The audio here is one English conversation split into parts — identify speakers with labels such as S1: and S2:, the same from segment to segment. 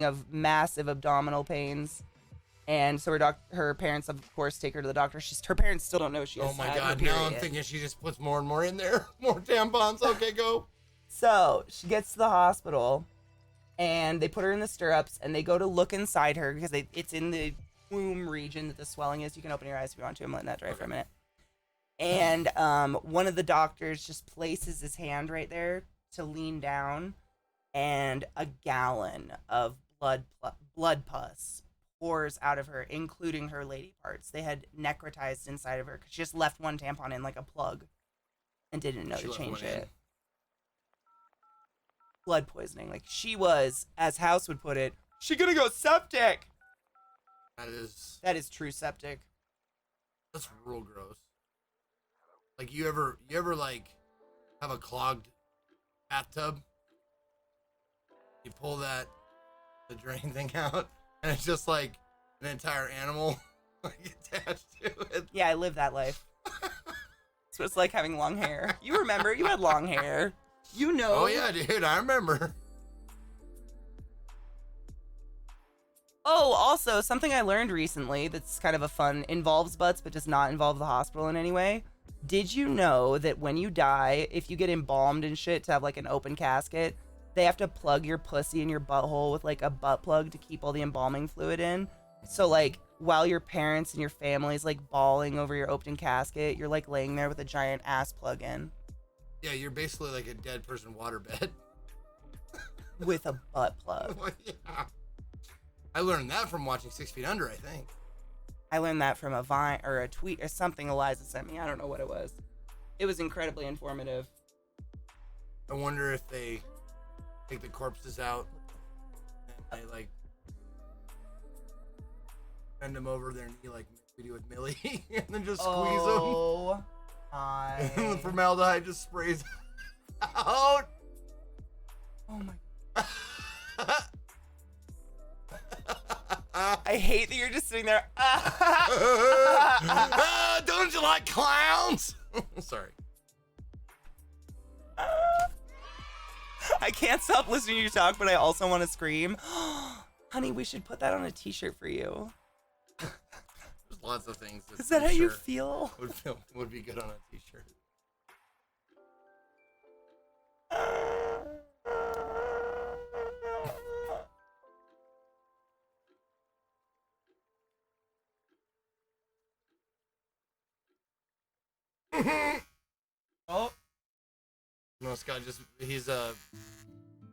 S1: of massive abdominal pains. And so her parents, of course, take her to the doctor. Her parents still don't know she has.
S2: Oh my god! Now I'm thinking she just puts more and more in there, more tampons. Okay, go.
S1: So she gets to the hospital, and they put her in the stirrups, and they go to look inside her because it's in the womb region that the swelling is. You can open your eyes if you want to. I'm letting that dry for a minute. And one of the doctors just places his hand right there to lean down, and a gallon of blood pus pours out of her, including her lady parts. They had necrotized inside of her because she just left one tampon in like a plug and didn't know to change it. Blood poisoning. Like, she was, as House would put it, she gonna go septic. That is true septic.
S2: That's real gross. Like, you ever like have a clogged bathtub? You pull the drain thing out, and it's just like an entire animal like attached to it.
S1: Yeah, I live that life. So it's like having long hair. You remember, you had long hair. You know.
S2: Oh yeah, dude, I remember.
S1: Oh, also, something I learned recently that's kind of a fun, involves butts but does not involve the hospital in any way. Did you know that when you die, if you get embalmed and shit to have like an open casket, they have to plug your pussy in your butthole with like a butt plug to keep all the embalming fluid in? So like, while your parents and your family's like bawling over your open casket, you're like laying there with a giant ass plug in.
S2: Yeah, you're basically like a dead person waterbed.
S1: With a butt plug.
S2: Yeah. I learned that from watching 6 Feet Under, I think.
S1: I learned that from a Vine or a tweet or something Eliza sent me. I don't know what it was. It was incredibly informative.
S2: I wonder if they take the corpses out and they like bend them over their knee like we do with Millie and then just squeeze them.
S1: Oh,
S2: and the formaldehyde just sprays out.
S1: Oh my god. I hate that you're just sitting there.
S2: Don't you like clowns? Sorry.
S1: I can't stop listening to you talk, but I also want to scream. Honey, we should put that on a t-shirt for you.
S2: There's lots of things.
S1: Is that how you feel?
S2: Would be good on a t-shirt.
S1: Oh.
S2: No, Scott he's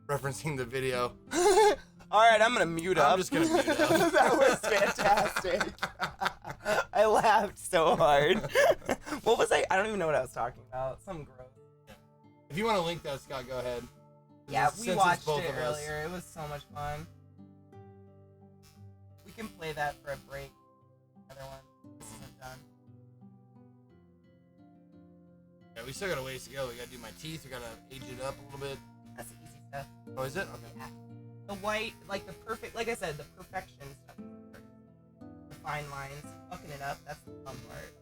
S2: referencing the video.
S1: Alright, I'm gonna mute up.
S2: I'm just gonna mute up.
S1: That was fantastic. I laughed so hard. What was I don't even know what I was talking about. Some gross.
S2: Yeah. If you want to link that, Scott, go ahead.
S1: Yeah, we watched it earlier. It was so much fun. We can play that for a break. Another one. This isn't done.
S2: Yeah, we still got a ways to go. We gotta do my teeth. We gotta age it up a little bit.
S1: That's the easy stuff.
S2: Oh, is it? Okay.
S1: Yeah. The white, like the perfect, like I said, the perfection stuff. The fine lines, fucking it up, that's the fun part.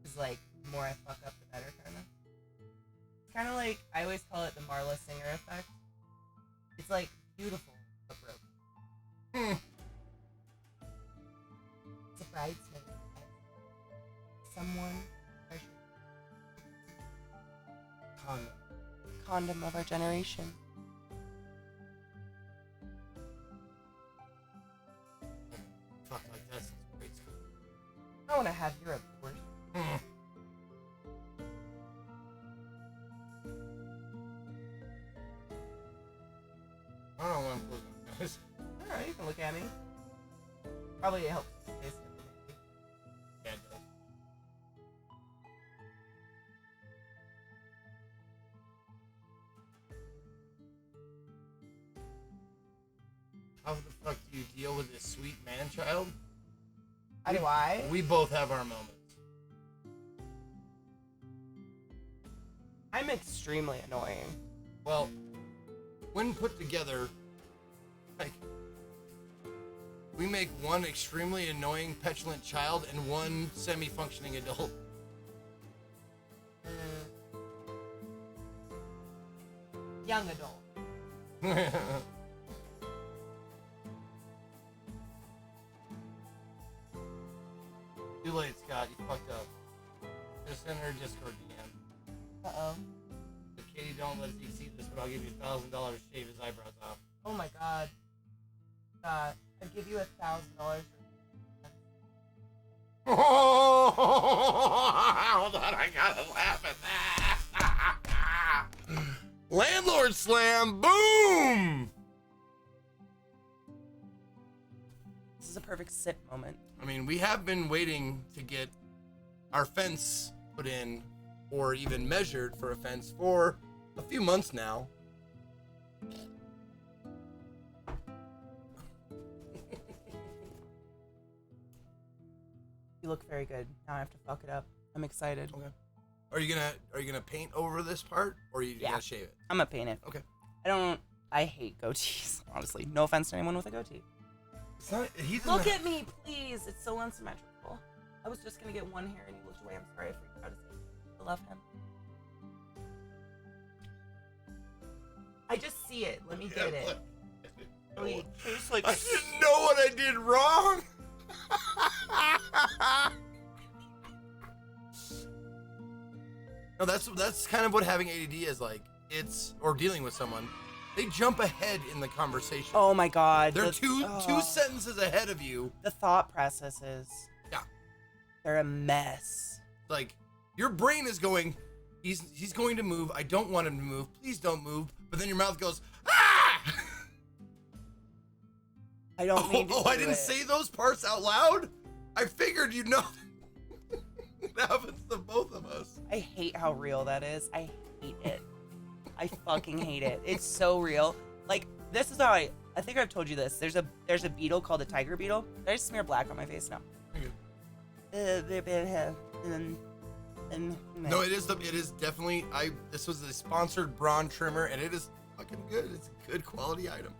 S1: It's like, the more I fuck up, the better, kind of. It's kind of like, I always call it the Marla Singer effect. It's like, beautiful, but broken. It's a bridesmaid. Someone precious. Condom of our generation.
S2: Fuck like that since grade school.
S1: I want to have your abortion.
S2: I don't want to close my eyes.
S1: Alright, you can look at me. Probably it helps.
S2: Yeah, it does. How the fuck do you deal with this sweet man-child?
S1: How do I?
S2: We both have our moments.
S1: I'm extremely annoying.
S2: Well, when put together, like, we make one extremely annoying, petulant child and one semi-functioning adult.
S1: Young adult.
S2: Too late, Scott. You fucked up. Just send her a Discord DM.
S1: Uh-oh.
S2: If Katie, don't let Zeke see this, but I'll give you $1,000 to shave his eyebrows off.
S1: Oh my god. I'd give you $1,000.
S2: Hold on, I gotta laugh at that. Landlord slam, boom!
S1: This is a perfect sip moment.
S2: I mean, we have been waiting to get our fence put in or even measured for a fence for a few months now.
S1: You look very good. Now I have to fuck it up. I'm excited.
S2: Okay. Are you gonna paint over this part, or are you gonna shave it?
S1: I'm gonna paint it.
S2: Okay.
S1: I hate goatees, honestly. No offense to anyone with a goatee.
S2: It's not.
S1: Look at me, please. It's so unsymmetrical. I was just gonna get one hair and he looked away. I'm sorry. I freaked out. I love him. I just see it. Let me get it. Wait, like...
S2: I didn't know what I did wrong. No, that's kind of what having ADD is like. Or dealing with someone. They jump ahead in the conversation.
S1: Oh my god.
S2: They're two sentences ahead of you.
S1: The thought processes.
S2: Yeah.
S1: They're a mess.
S2: Like, your brain is going, he's going to move. I don't want him to move. Please don't move. But then your mouth goes, ah!
S1: I don't mean to do
S2: I didn't say those parts out loud? I figured you'd know. It happens to both of us.
S1: I hate how real that is. I hate it. I fucking hate it. It's so real. Like, this is how I think I've told you this. There's a beetle called a tiger beetle. Did I just smear black on my face? No.
S2: No, it is definitely, this was a sponsored brawn trimmer, and it is fucking good. It's a good quality item.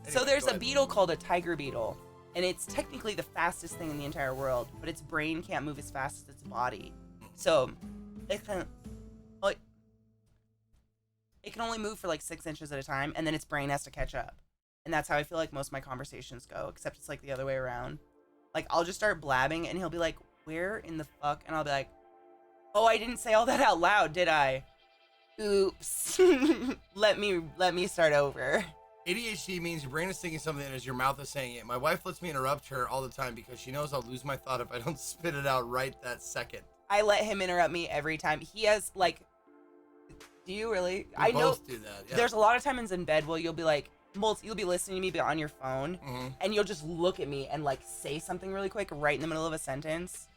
S1: So there's a beetle called a tiger beetle, and it's technically the fastest thing in the entire world, but its brain can't move as fast as its body. So it can only move for like 6 inches at a time, and then its brain has to catch up. And that's how I feel like most of my conversations go, except it's like the other way around. Like, I'll just start blabbing, and he'll be like, where in the fuck? And I'll be like, oh, I didn't say all that out loud, did I? Oops. Let me start over.
S2: ADHD means your brain is thinking something as your mouth is saying it. My wife lets me interrupt her all the time because she knows I'll lose my thought if I don't spit it out right that second.
S1: I let him interrupt me every time. He has, like... Do you really?
S2: We both do that, yeah.
S1: There's a lot of times in bed where you'll be like, you'll be listening to me, but on your phone, and you'll just look at me and like say something really quick right in the middle of a sentence.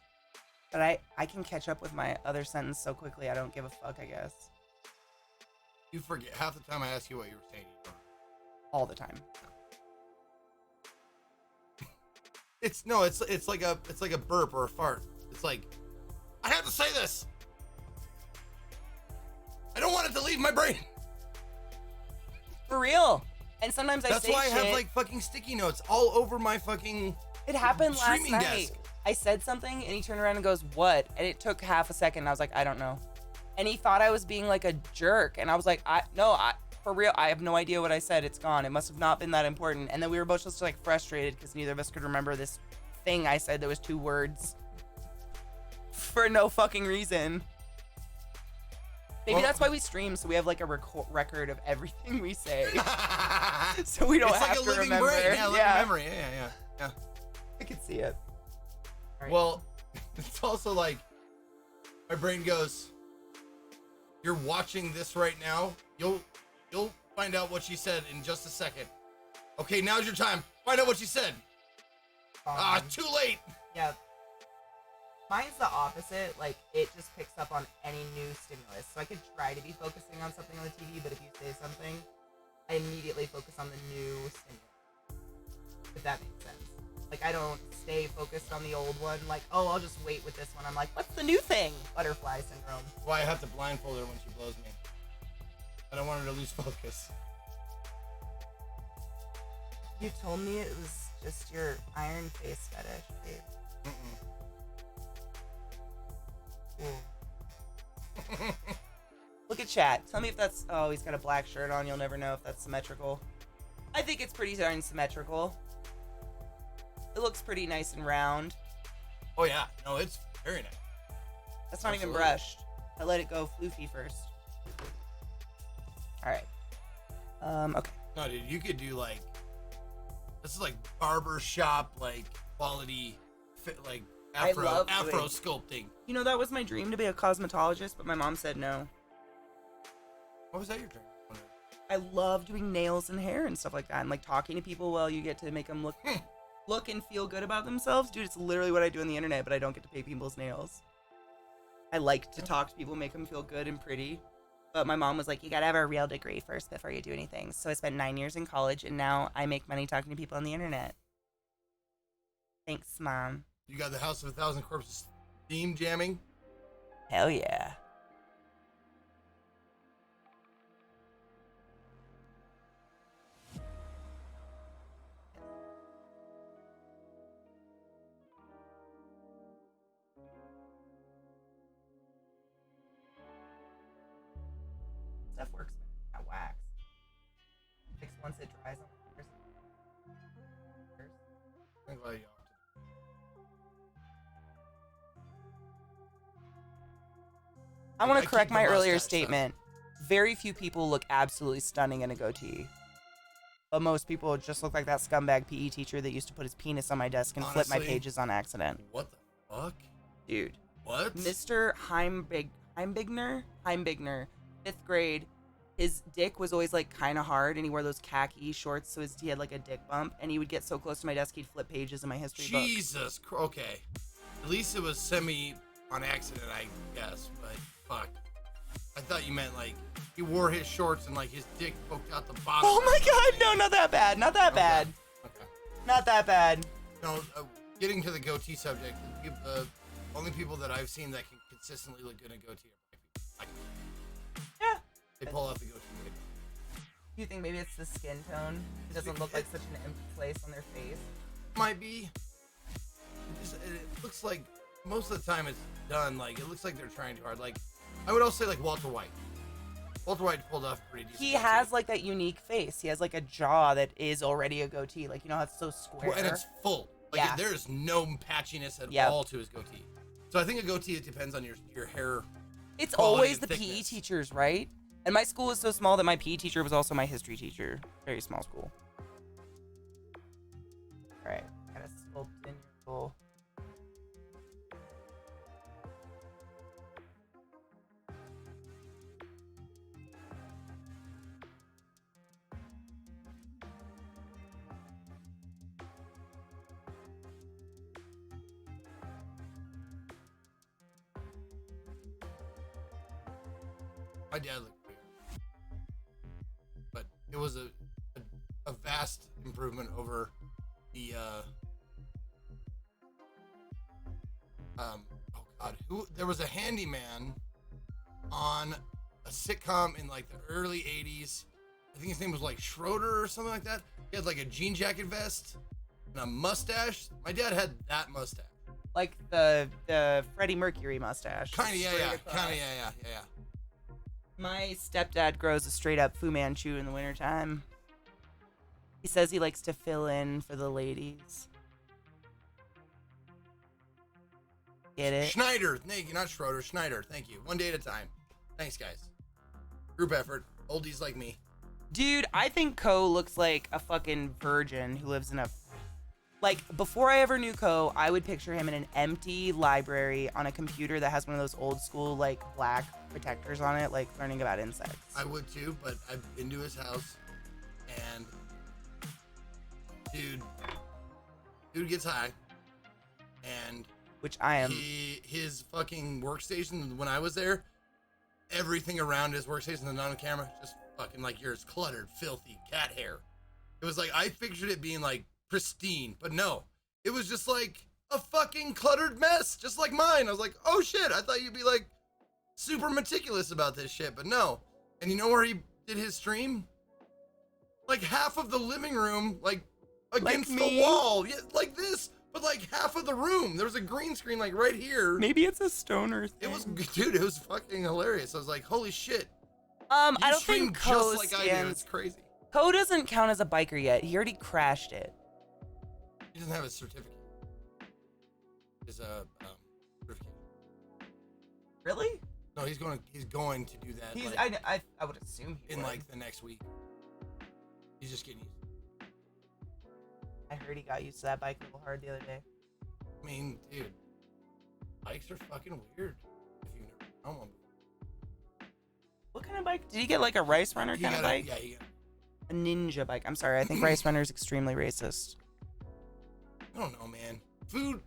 S1: But I can catch up with my other sentence so quickly, I don't give a fuck, I guess.
S2: You forget. Half the time I ask you what you were saying. You don't.
S1: All the time.
S2: It's like a burp or a fart. It's like, I have to say this. I don't want it to leave my brain.
S1: For real. And sometimes I say shit.
S2: That's why I have like fucking sticky notes all over my fucking
S1: It happened last
S2: streaming
S1: night.
S2: desk.
S1: I said something and he turned around and goes, what? And it took half a second. And I was like, I don't know. And he thought I was being like a jerk. And I was like, for real, I have no idea what I said. It's gone. It must have not been that important. And then we were both just like frustrated because neither of us could remember this thing I said that was 2 words for no fucking reason. Maybe that's why we stream, so we have like a record of everything we say. So we don't have to remember.
S2: Brain. Yeah, living memory. Yeah.
S1: I can see it.
S2: Right. Well, it's also like my brain goes, you're watching this right now. You'll find out what she said in just a second. Okay, now's your time. Find out what she said. Too late.
S1: Yeah. Mine's the opposite. Like, it just picks up on any new stimulus. So I could try to be focusing on something on the TV, but if you say something, I immediately focus on the new stimulus. If that makes sense. Like, I don't stay focused on the old one. Like, oh, I'll just wait with this one. I'm like, what's the new thing? Butterfly syndrome.
S2: Why I have to blindfold her when she blows me. I don't want her to lose focus.
S1: You told me it was just your iron face fetish, babe. Look at chat. Tell me if that's... Oh, he's got a black shirt on. You'll never know if that's symmetrical. I think it's pretty darn symmetrical. It looks pretty nice and round.
S2: Oh yeah, no, it's very nice.
S1: That's not even
S2: Absolutely.
S1: brushed. I let it go floofy first. All right. Okay.
S2: No, dude, you could do like, this is like barber shop, like quality, fit, like
S1: I love
S2: afro
S1: doing-
S2: sculpting.
S1: You know, that was my dream to be a cosmetologist, but my mom said no.
S2: What was that your dream?
S1: I love doing nails and hair and stuff like that, and like talking to people while you get to make them look and feel good about themselves. Dude, it's literally what I do on the internet, but I don't get to pay people's nails. I like to talk to people, make them feel good and pretty. But my mom was like, you gotta have a real degree first before you do anything. So I spent 9 years in college, and now I make money talking to people on the internet. Thanks, Mom.
S2: You got the House of a Thousand Corpses theme jamming.
S1: Hell yeah. Stuff works better at wax. Like once it dries on the fingers.
S2: I'm glad you
S1: I want
S2: I
S1: to
S2: keep
S1: correct
S2: the
S1: my earlier
S2: mustache,
S1: statement. Very few people look absolutely stunning in a goatee. But most people just look like that scumbag PE teacher that used to put his penis on my desk and flip my
S2: Honestly.
S1: pages on accident.
S2: What the fuck?
S1: Dude.
S2: What?
S1: Mr. Heimbigner, 5th grade, his dick was always like kind of hard, and he wore those khaki shorts, so he had like a dick bump, and he would get so close to my desk he'd flip pages in my history book.
S2: Jesus. Okay. At least it was semi on accident, I guess. But fuck. I thought you meant like he wore his shorts and like his dick poked out the bottom.
S1: Oh my god, no, not that bad, not that bad,
S2: Okay.
S1: not that bad.
S2: No, getting to the goatee subject, the only people that I've seen that can consistently look good in goatee are black people.
S1: Yeah.
S2: They pull out the goatee.
S1: Do you think maybe it's the skin tone? It doesn't look like such an empty place on their face.
S2: Might be. It looks like most of the time it's done. Like it looks like they're trying too hard. Like I would also say like Walter White. Walter White pulled off a pretty decent.
S1: He
S2: goatee.
S1: has like that unique face. He has like a jaw that is already a goatee. Like, you know how it's so square.
S2: And it's full. Like
S1: Yeah.
S2: there's no patchiness at
S1: Yep.
S2: all to his goatee. So I think a goatee, it depends on your hair.
S1: It's
S2: quality
S1: always
S2: and
S1: the PE
S2: thickness.
S1: teachers, right? And my school was so small that my PE teacher was also my history teacher. Very small school. All right, gotta sculpt in your little.
S2: My dad looked weird, but it was a vast improvement over the oh god, there was a handyman on a sitcom in like the early 80s. I think his name was like Schroeder or something like that. He had like a jean jacket vest and a mustache. My dad had that mustache.
S1: Like the Freddie Mercury mustache.
S2: Kind of, yeah.
S1: Straight across.
S2: Yeah.
S1: My stepdad grows a straight up Fu Manchu in the wintertime. He says he likes to fill in for the ladies. Get it?
S2: Schneider, thank you, not Schroeder, Schneider, thank you. One day at a time. Thanks, guys. Group effort. Oldies like me.
S1: Dude, I think Ko looks like a fucking virgin who lives in a... Like, before I ever knew Ko, I would picture him in an empty library on a computer that has one of those old school, like, black protectors on it, like, learning about insects.
S2: I would too, but I've been to his house, and dude gets high, and
S1: Which I am.
S2: his fucking workstation, when I was there, everything around his workstation, the non-camera, just fucking like yours, cluttered, filthy, cat hair. It was like, I pictured it being like pristine, but no, it was just like a fucking cluttered mess, just like mine. I was like, oh shit, I thought you'd be like super meticulous about this shit, but no. And you know where he did his stream? Like half of the living room, like against
S1: Like
S2: the
S1: me?
S2: wall, yeah, like this, but like half of the room. There was a green screen like right here.
S1: Maybe it's a stoner thing.
S2: It was, dude, it was fucking hilarious. I was like, holy shit.
S1: I
S2: You
S1: don't
S2: stream
S1: think Ko
S2: just like I do.
S1: stands...
S2: It's crazy.
S1: Ko doesn't count as a biker yet. He already crashed it.
S2: He doesn't have a certificate. his certification.
S1: Really?
S2: No, he's going to do that.
S1: He's.
S2: Like,
S1: I would assume he
S2: in
S1: would.
S2: like the next week. He's just getting used.
S1: I heard he got used to that bike a little hard the other day.
S2: I mean, dude, bikes are fucking weird. If you've never owned one.
S1: What kind of bike? Did he get like a Rice Runner kind of bike?
S2: Yeah, he got
S1: A ninja bike. I'm sorry. I think Rice Runner is extremely racist.
S2: I don't know, man. Food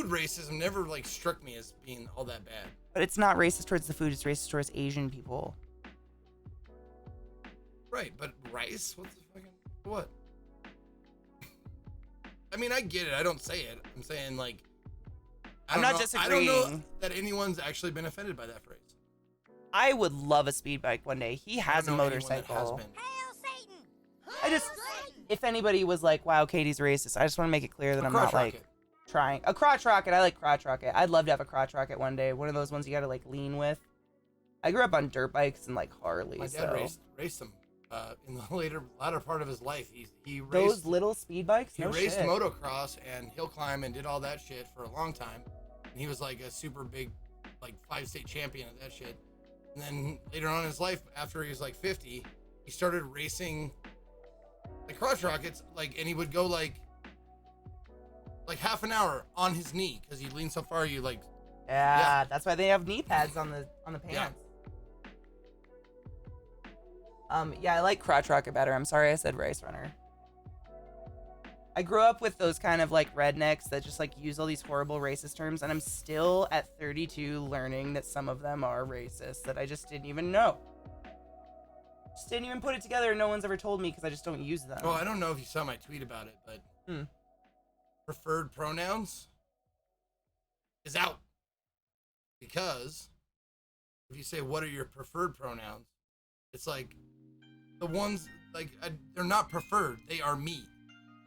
S2: racism never like struck me as being all that bad.
S1: But it's not racist towards the food. It's racist towards Asian people.
S2: Right, but rice? What the fucking what? I mean, I get it. I don't say it. I'm saying like
S1: I'm not disagreeing.
S2: I don't know that anyone's actually been offended by that phrase.
S1: I would love a speed bike one day. He has a
S2: I don't know anyone that has
S1: motorcycle.
S2: been.
S3: Hail Satan!
S1: I just, if anybody was like, "Wow, Katie's racist," I just want to make it clear that I'm not like trying a crotch rocket. I like crotch rocket. I'd love to have a crotch rocket one day. One of those ones you gotta like lean with. I grew up on dirt bikes and like Harleys.
S2: My dad raced them in the latter part of his life. He raced
S1: those little speed bikes.
S2: He raced motocross and hill climb and did all that shit for a long time. And he was like a super big, like 5-state champion of that shit. And then later on in his life, after he was like 50, he started racing like crotch rockets, like, and he would go like half an hour on his knee because he leaned so far. You like,
S1: Yeah, that's why they have knee pads on the pants.
S2: Yeah.
S1: Yeah, I like crotch rocket better. I'm sorry I said Rice Runner. I grew up with those kind of like rednecks that just like use all these horrible racist terms, and I'm still at 32 learning that some of them are racist that I just didn't even know. Just didn't even put it together, and no one's ever told me because I just don't use them.
S2: well, I don't know if you saw my tweet about it, but preferred pronouns is out. Because if you say, what are your preferred pronouns? It's like the ones, like, they're not preferred. They are me.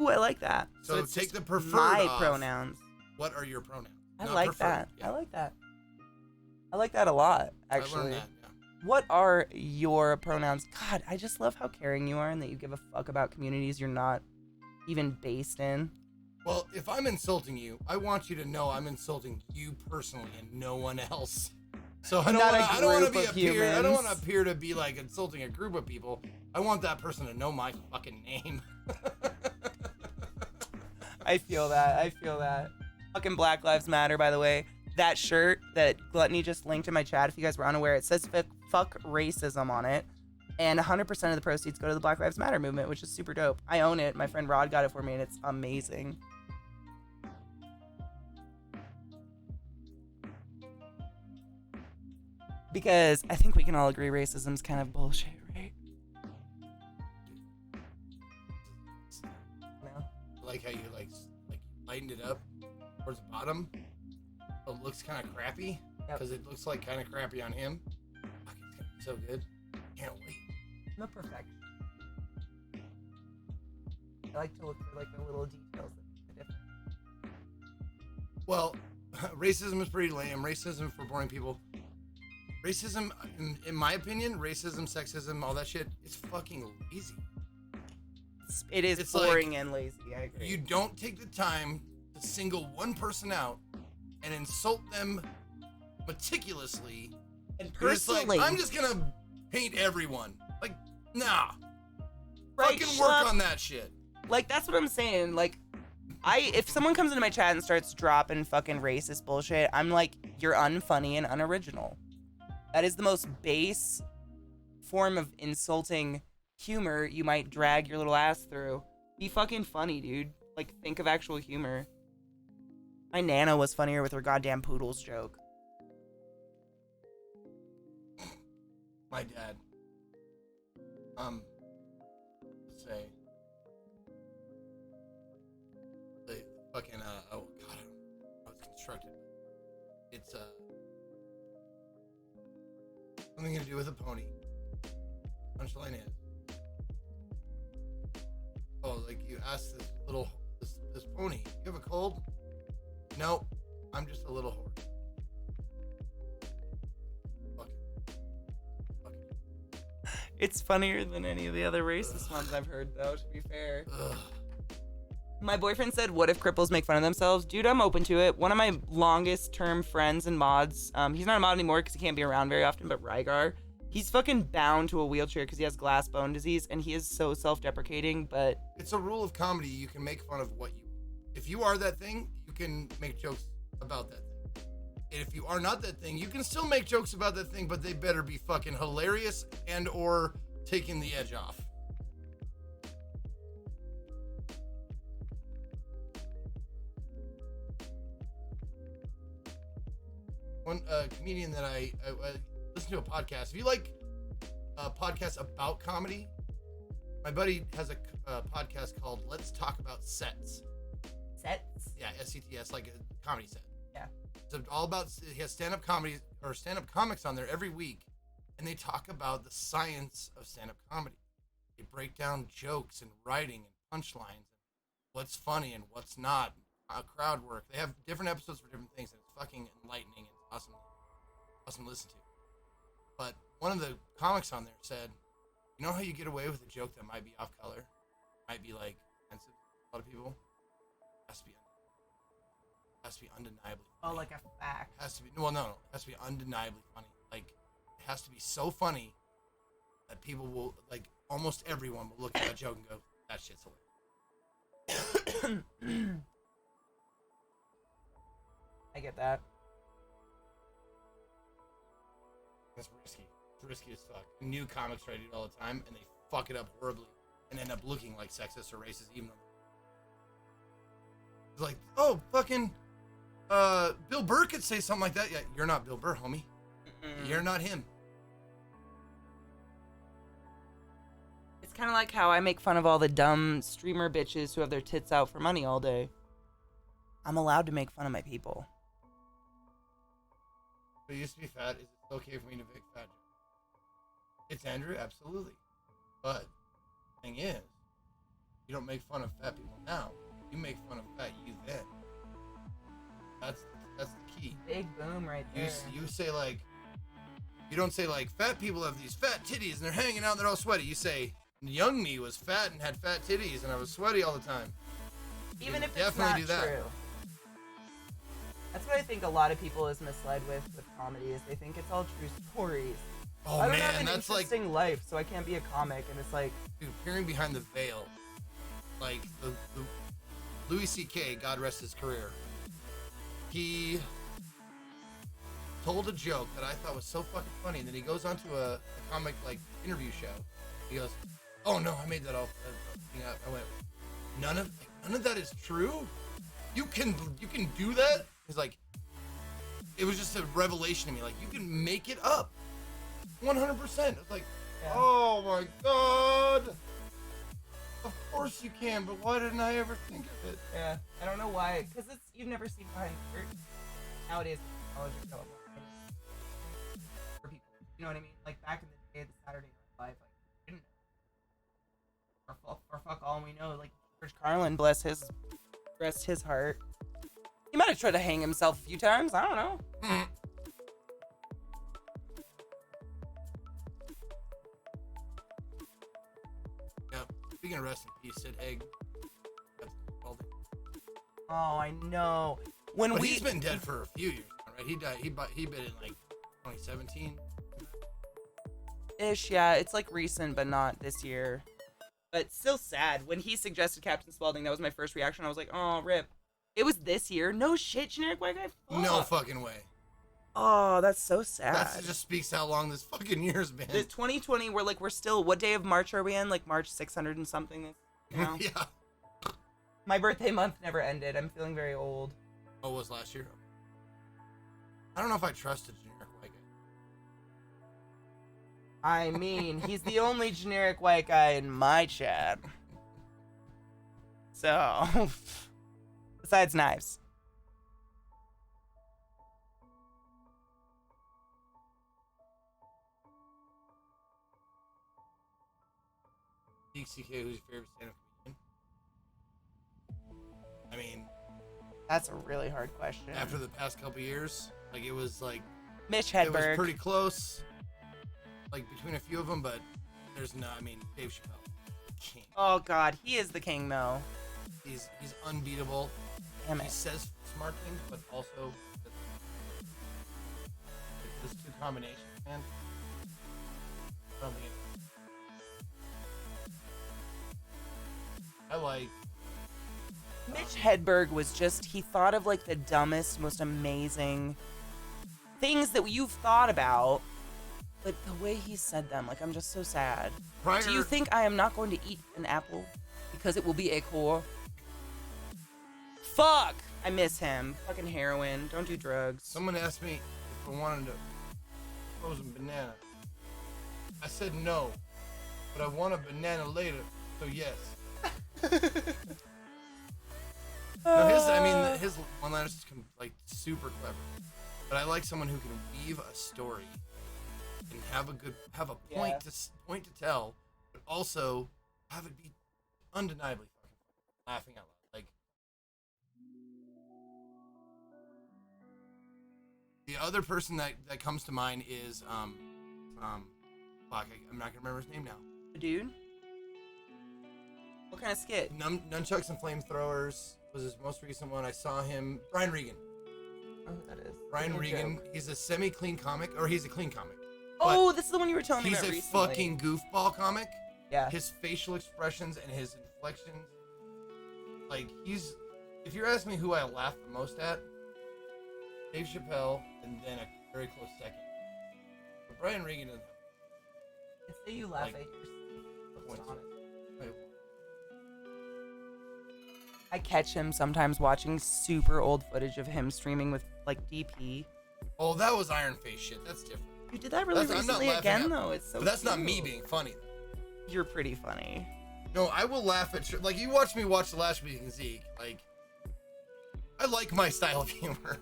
S1: Ooh, I like that.
S2: So
S1: it's
S2: take
S1: just
S2: the preferred
S1: my
S2: off.
S1: pronouns.
S2: What are your pronouns?
S1: I
S2: Not
S1: like
S2: preferred.
S1: that.
S2: Yeah.
S1: I like that. I like that a lot,
S2: I
S1: actually.
S2: learned that, yeah.
S1: What are your pronouns? God, I just love how caring you are and that you give a fuck about communities you're not even based in.
S2: Well, if I'm insulting you, I want you to know I'm insulting you personally and no one else. So I don't want to be I don't want to appear to be like insulting a group of people. I want that person to know my fucking name.
S1: I feel that. Fucking Black Lives Matter, by the way. That shirt that Gluttony just linked in my chat, if you guys were unaware, it says fuck racism on it. And 100% of the proceeds go to the Black Lives Matter movement, which is super dope. I own it. My friend Rod got it for me, and it's amazing. Because I think we can all agree racism's kind of bullshit, right? No?
S2: I like how you like lightened it up towards the bottom. So it looks kind of crappy because it looks like kind of crappy on him. Fuck, it's gonna be so good. Can't wait.
S1: Not perfect. I like to look for like the little details that make the difference.
S2: Well, racism is pretty lame. Racism for boring people. Racism, in my opinion, racism, sexism, all that shit, is fucking lazy.
S1: It is
S2: It's
S1: boring
S2: like,
S1: and lazy. I agree.
S2: You don't take the time to single one person out and insult them meticulously.
S1: And
S2: You're just
S1: personally,
S2: like, I'm just gonna paint everyone. Like, nah.
S1: right,
S2: Fucking work on that shit.
S1: like that's what I'm saying. Like, if someone comes into my chat and starts dropping fucking racist bullshit, I'm like, you're unfunny and unoriginal. That is the most base form of insulting humor you might drag your little ass through. Be fucking funny, dude. Like, think of actual humor. My Nana was funnier with her goddamn poodles joke.
S2: My dad. Let's say. The fucking, oh god, I don't know how it's constructed. It's, something to do with a pony. Punchline is, oh, like you asked this pony, you have a cold? No, I'm just a little horse. Fuck it.
S1: It's funnier than any of the other racist ones I've heard, though, to be fair.
S2: Ugh.
S1: My boyfriend said, what if cripples make fun of themselves? Dude, I'm open to it. One of my longest term friends and mods, he's not a mod anymore because he can't be around very often, but Rygar, he's fucking bound to a wheelchair because he has glass bone disease, and he is so self-deprecating, but...
S2: It's a rule of comedy. You can make fun of what you... If you are that thing, you can make jokes about that thing. And if you are not that thing, you can still make jokes about that thing, but they better be fucking hilarious and or taking the edge off. One comedian that I listen to a podcast. If you like podcasts about comedy, my buddy has a podcast called Let's Talk About Sets.
S1: Sets?
S2: Yeah, SCTS, like a comedy set.
S1: Yeah.
S2: It's all about, he has stand-up comedy or stand-up comics on there every week, and they talk about the science of stand-up comedy. They break down jokes and writing and punchlines, and what's funny and what's not, crowd work. They have different episodes for different things, and it's fucking enlightening and awesome to listen to. But one of the comics on there said, you know how you get away with a joke that might be off color, might be like offensive to a lot of people? It has to be undeniably funny.
S1: Oh, like a fact.
S2: It has to be, no, it has to be undeniably funny. Like, it has to be so funny that people will, like, almost everyone will look at that joke and go, that shit's hilarious.
S1: I get that.
S2: It's risky. It's risky as fuck. New comics try to do it all the time, and they fuck it up horribly and end up looking like sexist or racist even though it's like, oh, fucking Bill Burr could say something like that. Yeah, you're not Bill Burr, homie. You're not him.
S1: It's kind of like how I make fun of all the dumb streamer bitches who have their tits out for money all day. I'm allowed to make fun of my people.
S2: But it used to be fat. Is it okay for me to make fat jokes? It's Andrew, absolutely. But the thing is, you don't make fun of fat people now. You make fun of fat you then. That's the key.
S1: Big boom right there.
S2: You say like, you don't say like, fat people have these fat titties and they're hanging out and they're all sweaty. You say, young me was fat and had fat titties and I was sweaty all the time.
S1: Even if it's not true. That's what I think a lot of people is misled with comedy is they think it's all true stories.
S2: Oh
S1: I don't
S2: man,
S1: have an
S2: that's like
S1: interesting life, so I can't be a comic. And it's like,
S2: dude, peering behind the veil, like the Louis C.K., God rest his career. He told a joke that I thought was so fucking funny, and then he goes onto a comic like interview show. He goes, "Oh no, I made that all thing up." I went, "None of that is true. You can do that." He's like, it was just a revelation to me. Like, you can make it up, 100%. It's like, yeah. Oh my god. Of course you can, but why didn't I ever think of it?
S1: Yeah, I don't know why. Because you've never seen behind the curtain. Nowadays, college is so for people. You know what I mean? Like back in the day of the Saturday Night Live, like didn't or fuck all we know. Like George Carlin, bless his heart. He might have tried to hang himself a few times. I don't know.
S2: Yeah. Speaking of rest in peace, Sid Haig.
S1: Oh, I know.
S2: But he's been dead for a few years, right? He died. He bit in like 2017.
S1: Ish, yeah. It's like recent, but not this year. But still sad. When he suggested Captain Spaulding, that was my first reaction. I was like, oh, rip. It was this year? No shit, generic white guy? Fuck.
S2: No fucking way.
S1: Oh, that's so sad.
S2: That just speaks how long this fucking year's been.
S1: The 2020, we're still, what day of March are we in? Like March 600 and something? You know?
S2: Yeah.
S1: My birthday month never ended. I'm feeling very old.
S2: Oh, it was last year? I don't know if I trust a generic white guy.
S1: I mean, he's the only generic white guy in my chat. So... Besides knives.
S2: Zeke, CK, who's your favorite stand-up comedian? I mean...
S1: That's a really hard question.
S2: After the past couple years, like it was like...
S1: Mitch Hedberg.
S2: It was pretty close. Like between a few of them, but there's no... I mean, Dave Chappelle. King.
S1: Oh god, he is the king though.
S2: He's unbeatable.
S1: Damn
S2: He
S1: it.
S2: says smart things, but also those two combinations, man. I don't think I like.
S1: Mitch Hedberg was just, he thought of like the dumbest, most amazing things that you've thought about, but the way he said them, like, I'm just so sad.
S2: Prior,
S1: Do you think I am not going to eat an apple because it will be a core? Fuck! I miss him. Fucking heroin. Don't do drugs.
S2: someone asked me if I wanted a frozen banana. I said no, but I want a banana later, so yes. No, his one-liners is like super clever. But I like someone who can weave a story and have a point to tell, but also have it be undeniably fucking laughing out loud. Like the other person that comes to mind is fuck, I'm not gonna remember his name now.
S1: The dude? What kind of skit?
S2: Nunchucks and Flamethrowers was his most recent one. I saw him. Brian Regan.
S1: Oh, that is.
S2: Brian Regan. He's a semi-clean comic, or he's a clean comic.
S1: Oh, this is the one you were telling me
S2: He's
S1: about
S2: a
S1: recently.
S2: fucking goofball comic.
S1: Yeah.
S2: His facial expressions and his inflections, like if you're asking me who I laugh the most at, Dave Chappelle, and then a very close second. But Brian Regan is.
S1: It's that you laugh
S2: Like,
S1: at yourself.
S2: what's-
S1: Honest.
S2: Wait,
S1: I catch him sometimes watching super old footage of him streaming with like DP.
S2: oh, that was Iron Face shit. That's different.
S1: You did that really
S2: I'm not
S1: recently
S2: laughing
S1: again,
S2: at-
S1: though. It's so.
S2: But that's not me
S1: cute.
S2: being funny.
S1: You're pretty funny.
S2: No, I will laugh at like you watched me watch the last week in Zeke. Like, I like my style of humor.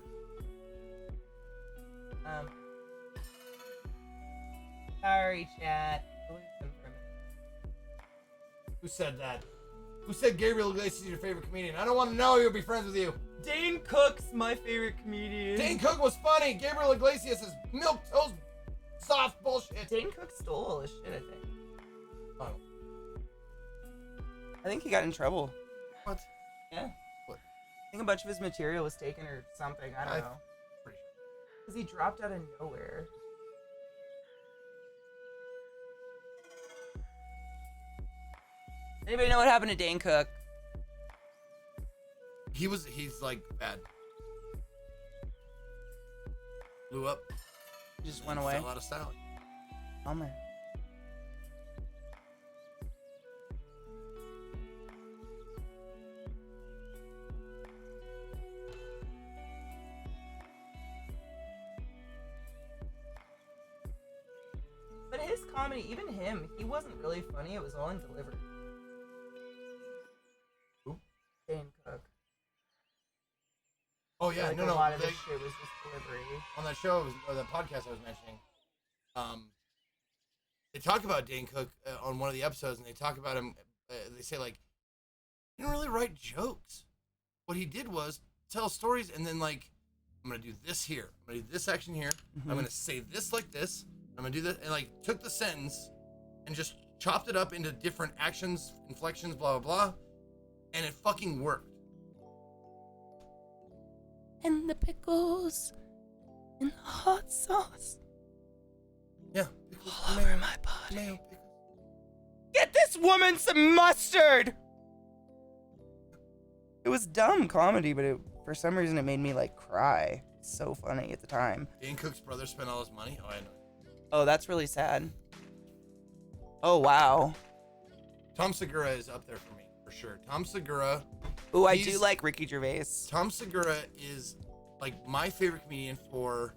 S1: Sorry, chat.
S2: Who said that? Who said Gabriel Iglesias is your favorite comedian? I don't want to know. He'll be friends with you.
S1: Dane Cook's my favorite comedian.
S2: Dane Cook was funny. Gabriel Iglesias is milk toast soft bullshit.
S1: Dane Cook stole all his shit, I think.
S2: Oh,
S1: I think he got in trouble.
S2: what?
S1: Yeah.
S2: What?
S1: I think a bunch of his material was taken or something. I don't know.
S2: Pretty sure.
S1: Because he dropped out of nowhere. Anybody know what happened to Dane Cook?
S2: He's like bad. Blew up.
S1: He just went away.
S2: Fell out of style.
S1: Oh man. But his comedy, even him, he wasn't really funny. It was all in delivery.
S2: Who?
S1: Dane Cook.
S2: Oh yeah,
S1: Like
S2: no.
S1: a lot of
S2: They,
S1: his shit was just delivery.
S2: on that show or the podcast I was mentioning, they talk about Dane Cook on one of the episodes, and they talk about him. They say like, he didn't really write jokes. What he did was tell stories, and then like, I'm gonna do this here. I'm gonna do this action here.
S1: Mm-hmm.
S2: I'm gonna say this like this. I'm gonna do this, and like took the sentence and just chopped it up into different actions, inflections, blah blah blah, and it fucking worked.
S1: And the pickles and the hot sauce
S2: Yeah.
S1: all over my body.
S2: Mayo, pickles.
S1: Get this woman some mustard! It was dumb comedy, but for some reason it made me like cry. It's so funny at the time.
S2: Dane Cook's brother spent all his money. Oh, I know.
S1: Oh, that's really sad. Oh, wow.
S2: Tom Segura is up there for me, for sure. Tom Segura.
S1: Ooh, I
S2: He's-
S1: do like Ricky Gervais.
S2: Tom Segura is like my favorite comedian for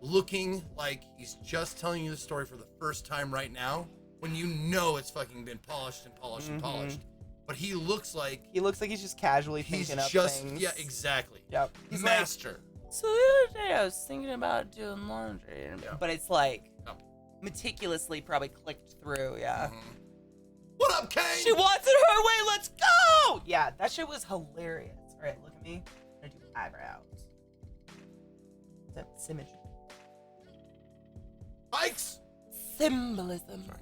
S2: looking like he's just telling you the story for the first time right now, when you know it's fucking been polished and polished and polished. But he looks like
S1: He looks like he's just casually
S2: he's
S1: thinking up
S2: just
S1: things.
S2: yeah, exactly.
S1: Yep. He's like,
S2: Master.
S1: so the other day I was thinking about doing laundry.
S2: Yeah.
S1: But it's like
S2: Yep.
S1: meticulously probably clicked through, yeah.
S2: Mhm. What up, Kane?
S1: She wants it her way, let's go! Yeah, that shit was hilarious. Alright, look at me. I'm gonna do eyebrows. Symmetry.
S2: Bikes.
S1: Symbolism.
S2: Sorry.